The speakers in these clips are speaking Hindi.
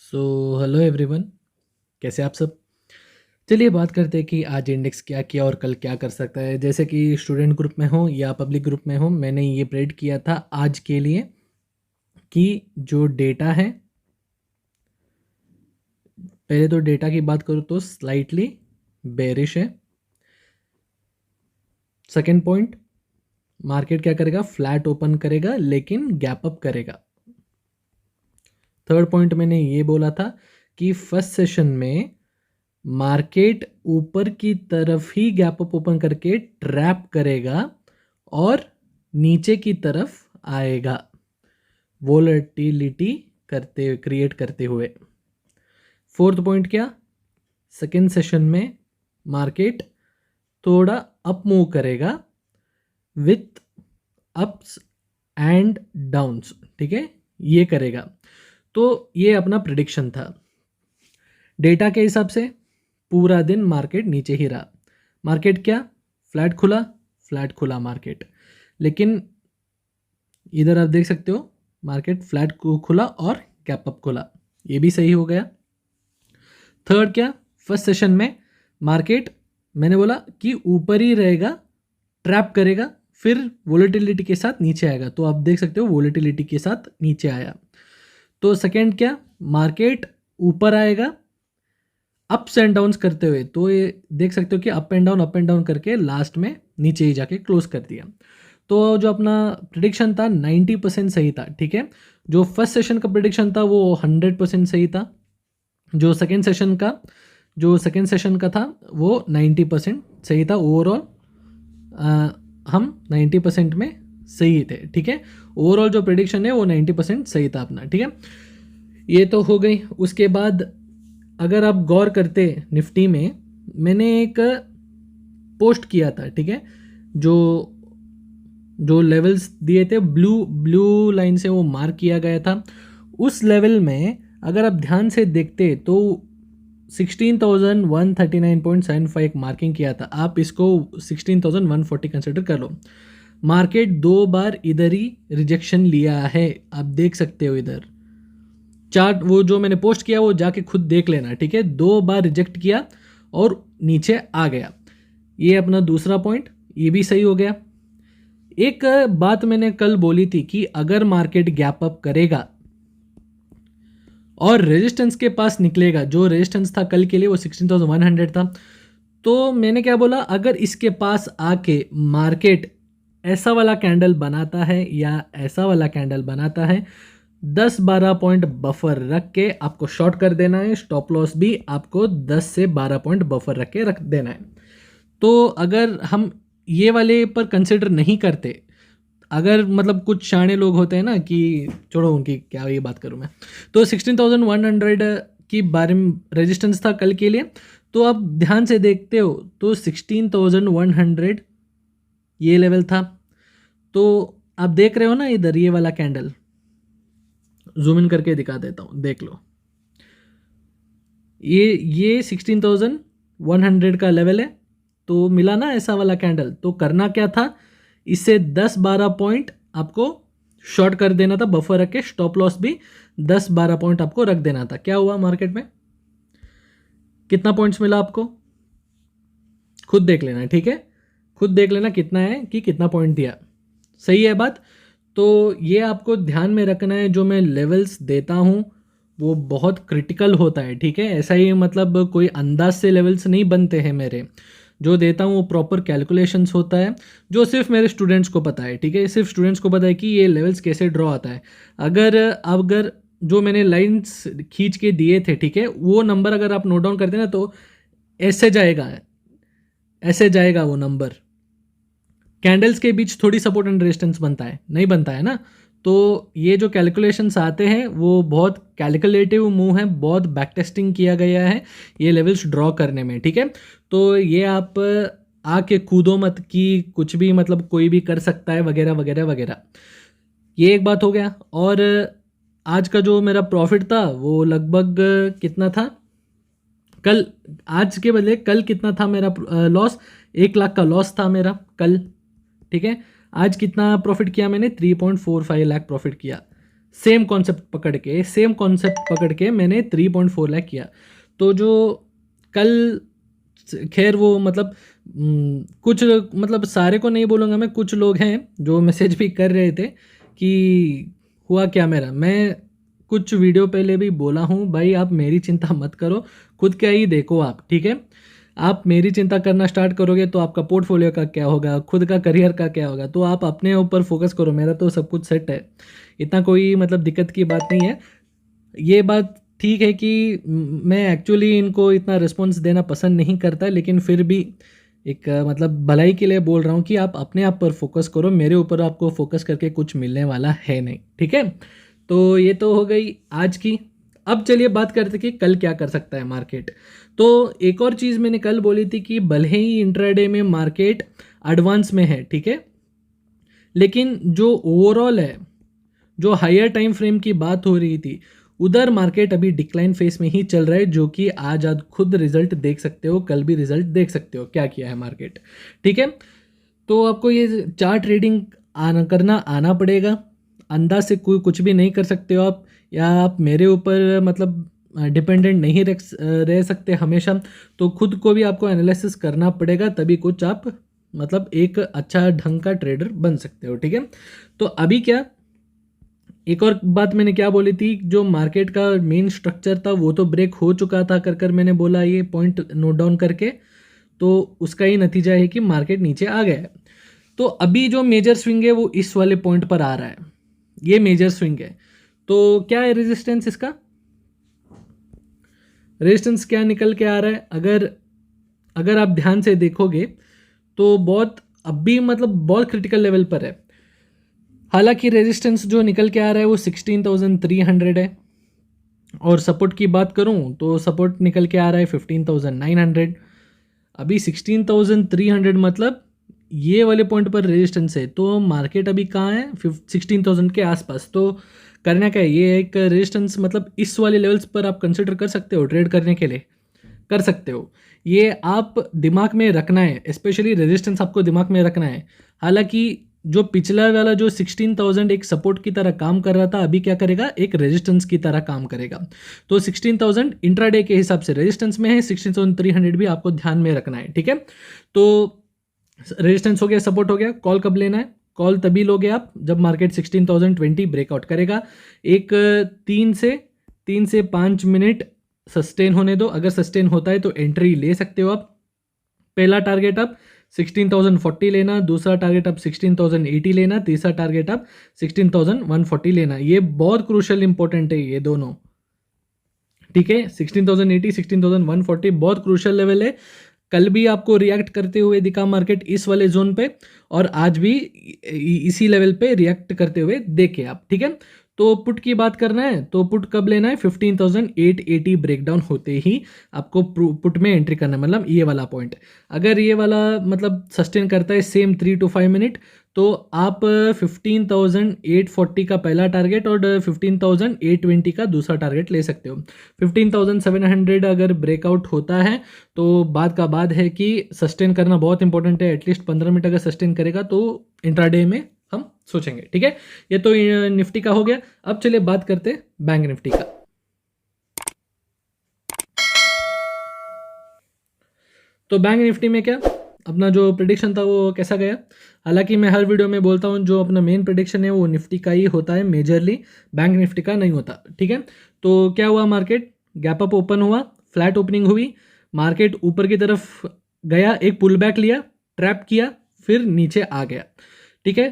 सो हेलो एवरीवन, कैसे आप सब। चलिए बात करते हैं कि आज इंडेक्स क्या किया और कल क्या कर सकता है। जैसे कि स्टूडेंट ग्रुप में हो या पब्लिक ग्रुप में हो, मैंने ये प्रेडिक्ट किया था आज के लिए कि जो डेटा है, पहले तो डेटा की बात करूँ तो स्लाइटली बेरिश है। सेकेंड पॉइंट, मार्केट क्या करेगा, फ्लैट ओपन करेगा लेकिन गैप अप करेगा। थर्ड पॉइंट मैंने ये बोला था कि फर्स्ट सेशन में मार्केट ऊपर की तरफ ही गैप अप ओपन करके ट्रैप करेगा और नीचे की तरफ आएगा वोलेटिलिटी क्रिएट करते हुए। फोर्थ पॉइंट क्या, सेकेंड सेशन में मार्केट थोड़ा अप मूव करेगा विथ अप्स एंड डाउन्स, ठीक है, ये करेगा। तो ये अपना प्रिडिक्शन था। डेटा के हिसाब से पूरा दिन मार्केट नीचे ही रहा। मार्केट क्या, फ्लैट खुला मार्केट। लेकिन इधर आप देख सकते हो मार्केट फ्लैट खुला और गैप अप खुला, ये भी सही हो गया। थर्ड क्या, फर्स्ट सेशन में मार्केट मैंने बोला कि ऊपर ही रहेगा, ट्रैप करेगा, फिर वोलेटिलिटी के साथ नीचे आएगा। तो आप देख सकते हो वोलेटिलिटी के साथ नीचे आया। तो सेकेंड क्या, मार्केट ऊपर आएगा अप्स एंड डाउन्स करते हुए। तो ये देख सकते हो कि अप एंड डाउन करके लास्ट में नीचे ही जाके क्लोज कर दिया। तो जो अपना प्रिडिक्शन था 90% सही था, ठीक है। जो फर्स्ट सेशन का प्रिडिक्शन था वो 100% सही था। जो सेकेंड सेशन का था वो 90% सही था। ओवरऑल हम 90% में सही थे, ठीक है। ओवरऑल जो प्रिडिक्शन है वो 90% सही था अपना, ठीक है। ये तो हो गई। उसके बाद अगर आप गौर करते निफ्टी में, मैंने एक पोस्ट किया था, ठीक है। जो लेवल्स दिए थे ब्लू लाइन से वो मार्क किया गया था। उस लेवल में अगर आप ध्यान से देखते तो 16,139.75 एक मार्किंग किया था। आप इसको 16,140 कंसिडर कर लो। मार्केट 2 बार इधर ही रिजेक्शन लिया है, आप देख सकते हो इधर चार्ट। वो जो मैंने पोस्ट किया वो जाके खुद देख लेना, ठीक है। 2 बार रिजेक्ट किया और नीचे आ गया। ये अपना दूसरा पॉइंट, ये भी सही हो गया। एक बात मैंने कल बोली थी कि अगर मार्केट गैप अप करेगा और रेजिस्टेंस के पास निकलेगा, जो रेजिस्टेंस था कल के लिए वो 16,100 था। तो मैंने क्या बोला, अगर इसके पास आके मार्केट ऐसा वाला कैंडल बनाता है या ऐसा वाला कैंडल बनाता है, 10-12 पॉइंट बफर रख के आपको शॉर्ट कर देना है। स्टॉप लॉस भी आपको 10 से 12 पॉइंट बफर रख के रख देना है। तो अगर हम ये वाले पर कंसिडर नहीं करते, अगर मतलब कुछ शाणे लोग होते हैं ना कि छोड़ो उनकी क्या ये बात करूं मैं, तो 16,100 की बारे में रेजिस्टेंस था कल के लिए। तो आप ध्यान से देखते हो तो 16,100 ये लेवल था। तो आप देख रहे हो ना इधर ये वाला कैंडल, जूम इन करके दिखा देता हूँ, देख लो। ये 16,100 का लेवल है। तो मिला ना ऐसा वाला कैंडल। तो करना क्या था, इससे 10-12 पॉइंट आपको शॉर्ट कर देना था बफर रख के। स्टॉप लॉस भी 10-12 पॉइंट आपको रख देना था। क्या हुआ मार्केट में, कितना पॉइंट्स मिला आपको, खुद देख लेना, ठीक है। खुद देख लेना कितना है कि कितना पॉइंट दिया। सही है बात। तो ये आपको ध्यान में रखना है, जो मैं लेवल्स देता हूँ वो बहुत क्रिटिकल होता है, ठीक है। ऐसा ही मतलब कोई अंदाज से लेवल्स नहीं बनते हैं मेरे। जो देता हूँ वो प्रॉपर कैलकुलेशंस होता है, जो सिर्फ मेरे स्टूडेंट्स को पता है, ठीक है। सिर्फ स्टूडेंट्स को पता है कि ये लेवल्स कैसे ड्रॉ आता है। अगर जो मैंने लाइंस खींच के दिए थे, ठीक है, वो नंबर अगर आप नोट डाउन करते हैं ना तो ऐसे जाएगा वो नंबर। कैंडल्स के बीच थोड़ी सपोर्ट एंड रेजिस्टेंस बनता है, नहीं बनता है ना। तो ये जो कैलकुलेशंस आते हैं वो बहुत कैलकुलेटिव मूव है, बहुत बैक टेस्टिंग किया गया है ये लेवल्स ड्रॉ करने में, ठीक है। तो ये आप आके कूदो मत कि कुछ भी मतलब कोई भी कर सकता है वगैरह वगैरह वगैरह। ये एक बात हो गया। और आज का जो मेरा प्रॉफिट था वो लगभग कितना था, कल आज के बदले कल कितना था मेरा लॉस, 1 लाख का लॉस था मेरा कल, ठीक है। आज कितना प्रॉफिट किया मैंने, 3.45 लाख प्रॉफिट किया। सेम कॉन्सेप्ट पकड़ के मैंने 3.4 लाख किया। तो जो कल खैर वो मतलब कुछ मतलब सारे को नहीं बोलूँगा मैं, कुछ लोग हैं जो मैसेज भी कर रहे थे कि हुआ क्या मेरा। मैं कुछ वीडियो पहले भी बोला हूँ भाई, आप मेरी चिंता मत करो, खुद क्या ही देखो आप, ठीक है। आप मेरी चिंता करना स्टार्ट करोगे तो आपका पोर्टफोलियो का क्या होगा, खुद का करियर का क्या होगा। तो आप अपने ऊपर फोकस करो, मेरा तो सब कुछ सेट है, इतना कोई मतलब दिक्कत की बात नहीं है। ये बात ठीक है कि मैं एक्चुअली इनको इतना रिस्पॉन्स देना पसंद नहीं करता, लेकिन फिर भी एक मतलब भलाई के लिए बोल रहा हूँ कि आप अपने आप पर फोकस करो, मेरे ऊपर आपको फोकस करके कुछ मिलने वाला है नहीं, ठीक है। तो ये तो हो गई आज की। अब चलिए बात करते कि कल क्या कर सकता है मार्केट। तो एक और चीज़ मैंने कल बोली थी कि भले ही इंट्राडे में मार्केट एडवांस में है, ठीक है, लेकिन जो ओवरऑल है, जो हायर टाइम फ्रेम की बात हो रही थी, उधर मार्केट अभी डिक्लाइन फेस में ही चल रहा है, जो कि आज आप खुद रिजल्ट देख सकते हो, कल भी रिजल्ट देख सकते हो क्या किया है मार्केट, ठीक है। तो आपको ये चार्ट रीडिंग करना आना पड़ेगा, अंदाज से कोई कुछ भी नहीं कर सकते हो आप, या आप मेरे ऊपर मतलब डिपेंडेंट नहीं रह सकते हमेशा। तो खुद को भी आपको एनालिसिस करना पड़ेगा, तभी कुछ आप मतलब एक अच्छा ढंग का ट्रेडर बन सकते हो, ठीक है। तो अभी क्या, एक और बात मैंने क्या बोली थी, जो मार्केट का मेन स्ट्रक्चर था वो तो ब्रेक हो चुका था, कर मैंने बोला, ये पॉइंट नोट डाउन करके। तो उसका ही नतीजा है कि मार्केट नीचे आ गया है। तो अभी जो मेजर स्विंग है वो इस वाले पॉइंट पर आ रहा है, ये मेजर स्विंग है। तो क्या है रेजिस्टेंस इसका, रेजिस्टेंस क्या निकल के आ रहा है, अगर आप ध्यान से देखोगे तो बहुत अभी मतलब बहुत क्रिटिकल लेवल पर है। हालांकि रेजिस्टेंस जो निकल के आ रहा है वो 16,300 है, और सपोर्ट की बात करूं तो सपोर्ट निकल के आ रहा है 15,900। अभी 16,300 मतलब ये वाले पॉइंट पर रेजिस्टेंस है, तो मार्केट अभी कहाँ है, 16,000 के आसपास। तो करना क्या है, ये एक रेजिस्टेंस मतलब इस वाले लेवल्स पर आप कंसिडर कर सकते हो ट्रेड करने के लिए, कर सकते हो। ये आप दिमाग में रखना है, स्पेशली रेजिस्टेंस आपको दिमाग में रखना है। हालांकि जो पिछला वाला जो 16,000 एक सपोर्ट की तरह काम कर रहा था, अभी क्या करेगा, एक रेजिस्टेंस की तरह काम करेगा। तो 16,000 इंट्राडे के हिसाब से रेजिस्टेंस में है, 16,300 भी आपको ध्यान में रखना है, ठीक है। तो रेजिस्टेंस हो गया, सपोर्ट हो गया, कॉल कब लेना है, कॉल तभी लोगे आप जब मार्केट 16,020 ब्रेकआउट करेगा। एक 3 से 5 मिनट सस्टेन होने दो, अगर सस्टेन होता है तो एंट्री ले सकते हो आप। पहला टारगेट आप 16,040 लेना, दूसरा टारगेट आप 16,080 लेना, तीसरा टारगेट आप 16,140 लेना। ये बहुत क्रूशल इंपॉर्टेंट है ये दोनों, ठीक है। 16,080 16,140 बहुत क्रूशल लेवल है। कल भी आपको रिएक्ट करते हुए दिखा मार्केट इस वाले जोन पे, और आज भी इसी लेवल पे रिएक्ट करते हुए देखे आप, ठीक है। तो पुट की बात करना है तो पुट कब लेना है, 15,880 ब्रेकडाउन होते ही आपको पुट में एंट्री करना है, मतलब ये वाला पॉइंट। अगर ये वाला मतलब सस्टेन करता है सेम 3 to 5 मिनट, तो आप 15,840 का पहला टारगेट और 15,820 का दूसरा टारगेट ले सकते हो। 15,700 अगर ब्रेकआउट होता है तो बात का बाद है कि सस्टेन करना बहुत इंपॉर्टेंट है, एटलीस्ट 15 मिनट अगर सस्टेन करेगा तो इंट्राडे में हम सोचेंगे, ठीक है। ये तो निफ्टी का हो गया। अब चलिए बात करते हैं बैंक निफ्टी का। तो बैंक निफ्टी में क्या, अपना जो प्रिडिक्शन था वो कैसा गया। हालांकि मैं हर वीडियो में बोलता हूँ जो अपना मेन प्रिडिक्शन है वो निफ्टी का ही होता है मेजरली, बैंक निफ्टी का नहीं होता, ठीक है। तो क्या हुआ, मार्केट गैप अप ओपन हुआ, फ्लैट ओपनिंग हुई, मार्केट ऊपर की तरफ गया, एक पुल बैक लिया, ट्रैप किया, फिर नीचे आ गया, ठीक है।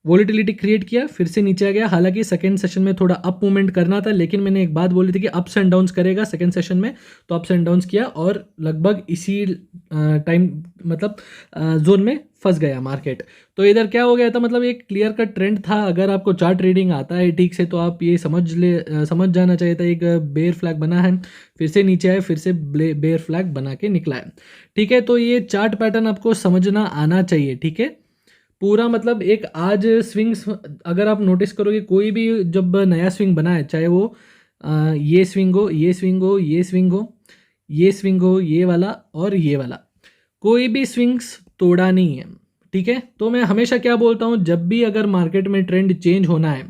वोलेटिलिटी क्रिएट किया, फिर से नीचे आ गया। हालांकि सेकंड सेशन में थोड़ा अप मूवमेंट करना था, लेकिन मैंने एक बात बोली थी कि अप्स एंड डाउन्स करेगा सेकंड सेशन में, तो अप्स एंड डाउन्स किया और लगभग इसी टाइम मतलब जोन में फंस गया मार्केट। तो इधर क्या हो गया था, मतलब एक क्लियर कट ट्रेंड था। अगर आपको चार्ट रीडिंग आता है ठीक से तो आप ये समझ जाना चाहिए था, एक बेयर फ्लैग बना है, फिर से नीचे आए, फिर से बेयर फ्लैग बना के निकला है, ठीक है। तो ये चार्ट पैटर्न आपको समझना आना चाहिए, ठीक है। पूरा मतलब एक आज स्विंग्स अगर आप नोटिस करोगे, कोई भी जब नया स्विंग बना है, चाहे वो ये स्विंग हो, ये स्विंग हो, ये स्विंग हो, ये स्विंग हो, ये वाला और ये वाला, कोई भी स्विंग्स तोड़ा नहीं है, ठीक है। तो मैं हमेशा क्या बोलता हूँ, जब भी अगर मार्केट में ट्रेंड चेंज होना है,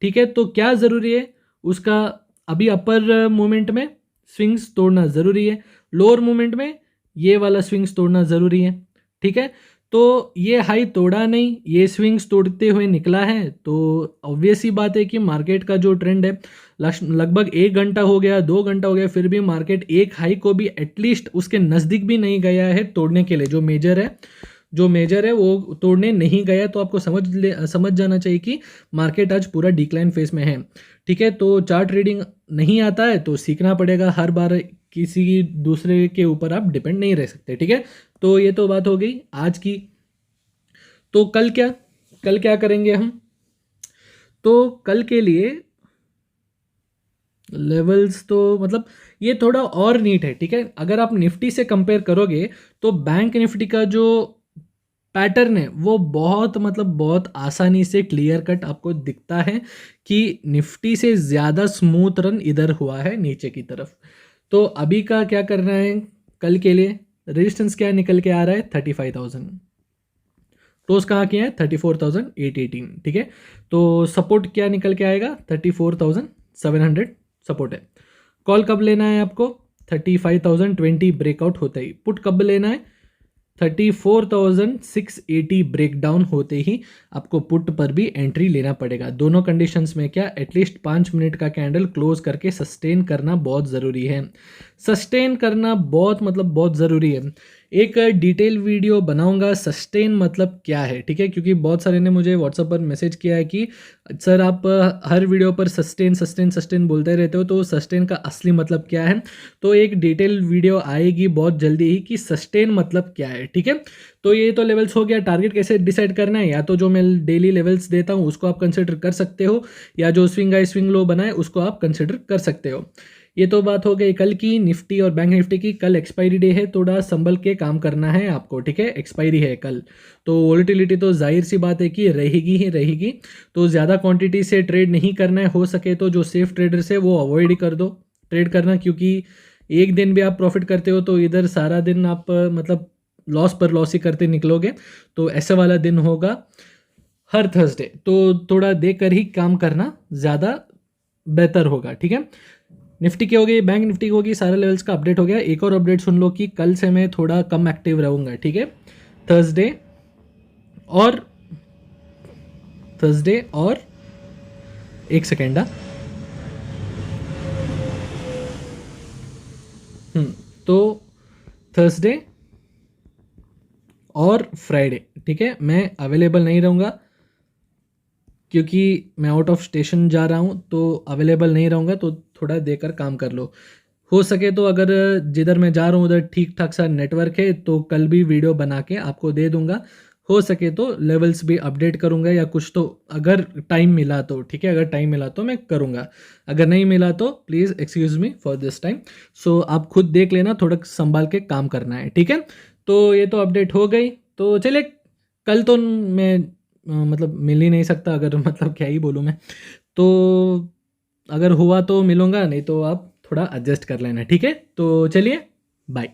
ठीक है, तो क्या ज़रूरी है उसका, अभी अपर मोमेंट में स्विंग्स तोड़ना ज़रूरी है, लोअर मोमेंट में ये वाला स्विंग्स तोड़ना ज़रूरी है। ठीक है, तो ये हाई तोड़ा नहीं, ये स्विंग्स तोड़ते हुए निकला है, तो ऑब्वियस ही बात है कि मार्केट का जो ट्रेंड है लगभग 1 घंटा हो गया, 2 घंटा हो गया, फिर भी मार्केट एक हाई को भी एटलीस्ट उसके नज़दीक भी नहीं गया है तोड़ने के लिए। जो मेजर है वो तोड़ने नहीं गया, तो आपको समझ जाना चाहिए कि मार्केट आज पूरा डिक्लाइन फेज में है। ठीक है, तो चार्ट रीडिंग नहीं आता है तो सीखना पड़ेगा, हर बार किसी दूसरे के ऊपर आप डिपेंड नहीं रह सकते। ठीक है, तो ये तो बात हो गई आज की। तो कल क्या करेंगे हम, तो कल के लिए लेवल्स तो मतलब ये थोड़ा और नीट है। ठीक है, अगर आप निफ्टी से कंपेयर करोगे तो बैंक निफ्टी का जो पैटर्न है वो बहुत आसानी से क्लियर कट आपको दिखता है कि निफ्टी से ज़्यादा स्मूथ रन इधर हुआ है नीचे की तरफ। तो अभी का क्या करना है, कल के लिए रेजिस्टेंस क्या निकल के आ रहा है 35,000, क्लोज कहाँ किया है 34,818। ठीक है, तो सपोर्ट क्या निकल के आएगा 34,700 सपोर्ट है। कॉल कब लेना है आपको 35,020 ब्रेकआउट होते ही, पुट कब लेना है 34,680 ब्रेकडाउन होते ही आपको पुट पर भी एंट्री लेना पड़ेगा। दोनों कंडीशंस में क्या, एटलीस्ट 5 मिनट का कैंडल क्लोज करके सस्टेन करना बहुत ज़रूरी है। सस्टेन करना बहुत ज़रूरी है। एक डिटेल वीडियो बनाऊंगा सस्टेन मतलब क्या है। ठीक है, क्योंकि बहुत सारे ने मुझे व्हाट्सएप पर मैसेज किया है कि सर आप हर वीडियो पर सस्टेन बोलते रहते हो, तो सस्टेन का असली मतलब क्या है। तो एक डिटेल वीडियो आएगी बहुत जल्दी ही कि सस्टेन मतलब क्या है। ठीक है, तो ये तो लेवल्स हो गया। टारगेट कैसे डिसाइड करना है, या तो जो मैं डेली लेवल्स देता हूँ उसको आप कंसिडर कर सकते हो, या जो स्विंग हाई स्विंग लो बनाए उसको आप कंसिडर कर सकते हो। ये तो बात हो गई कल की निफ्टी और बैंक निफ्टी की। कल एक्सपायरी डे है, थोड़ा संभल के काम करना है आपको। ठीक है, एक्सपायरी है कल, तो वोलेटिलिटी तो जाहिर सी बात है कि रहेगी ही रहेगी, तो ज़्यादा क्वांटिटी से ट्रेड नहीं करना है। हो सके तो जो सेफ ट्रेडर्स है वो अवॉइड ही कर दो ट्रेड करना, क्योंकि एक दिन भी आप प्रॉफिट करते हो तो इधर सारा दिन आप लॉस पर लॉस ही करते निकलोगे। तो ऐसा वाला दिन होगा हर थर्सडे, तो थोड़ा देख कर ही काम करना ज़्यादा बेहतर होगा। ठीक है, निफ्टी की हो गई, बैंक निफ्टी की होगी, सारे लेवल्स का अपडेट हो गया। एक और अपडेट सुन लो कि कल से मैं थोड़ा कम एक्टिव रहूँगा। ठीक है, थर्सडे और एक सेकेंड, तो थर्सडे और फ्राइडे, ठीक है, मैं अवेलेबल नहीं रहूँगा क्योंकि मैं आउट ऑफ स्टेशन जा रहा हूँ, तो अवेलेबल नहीं रहूँगा, तो थोड़ा देकर काम कर लो। हो सके तो अगर जिधर मैं जा रहा हूँ उधर ठीक ठाक सा नेटवर्क है तो कल भी वीडियो बना के आपको दे दूंगा। हो सके तो लेवल्स भी अपडेट करूंगा या कुछ, तो अगर टाइम मिला तो ठीक है, अगर टाइम मिला तो मैं करूंगा, अगर नहीं मिला तो please excuse me for this time. So आप खुद देख लेना, थोड़ा संभाल के काम करना है। ठीक है, तो ये तो अपडेट हो गई। तो चलिए, कल तो मैं मिल ही नहीं सकता, अगर क्या ही बोलूँ मैं, तो अगर हुआ तो मिलूंगा, नहीं तो आप थोड़ा एडजस्ट कर लेना। ठीक है, तो चलिए, बाय।